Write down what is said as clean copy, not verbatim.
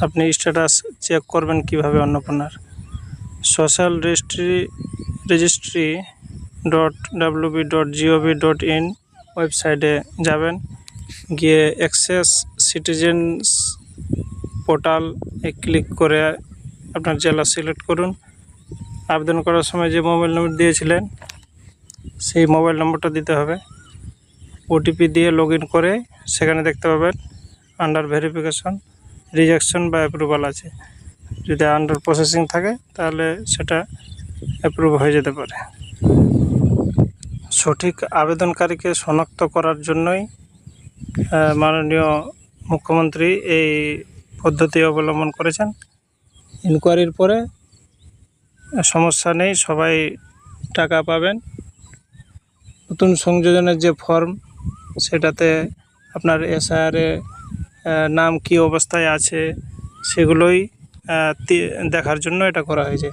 আপনি status check করবেন কিভাবে অন্নপূর্ণার। সোশ্যাল রেজিস্ট্রি www.gov.in ওয়েবসাইটে যাবেন, গিয়ে অ্যাক্সেস সিটিজেন্স পোর্টাল ক্লিক করে আপনার জেলা সিলেক্ট করুন। আবেদন করার সময় যে মোবাইল নম্বর দিয়েছিলেন সেই মোবাইল নম্বরটা দিতে হবে। ওটিপি দিয়ে লগ ইন করে সেখানে দেখতে পাবেন আন্ডার ভেরিফিকেশন, রিজেকশন বা অ্যাপ্রুভাল আছে। যদি আন্ডার প্রসেসিং থাকে তাহলে সেটা অ্যাপ্রুভ হয়ে যেতে পারে। সঠিক আবেদনকারীকে শনাক্ত করার জন্যই মাননীয় মুখ্যমন্ত্রী এই পদ্ধতি অবলম্বন করেছেন। ইনকোয়ারির পরে সমস্যা নেই, সবাই টাকা পাবেন। নতুন সংযোজনের যে ফর্ম, সেটাতে আপনার এসআইআরে নাম কি অবস্থায় আছে সেগুলোই দেখার জন্য এটা করা হয়েছে।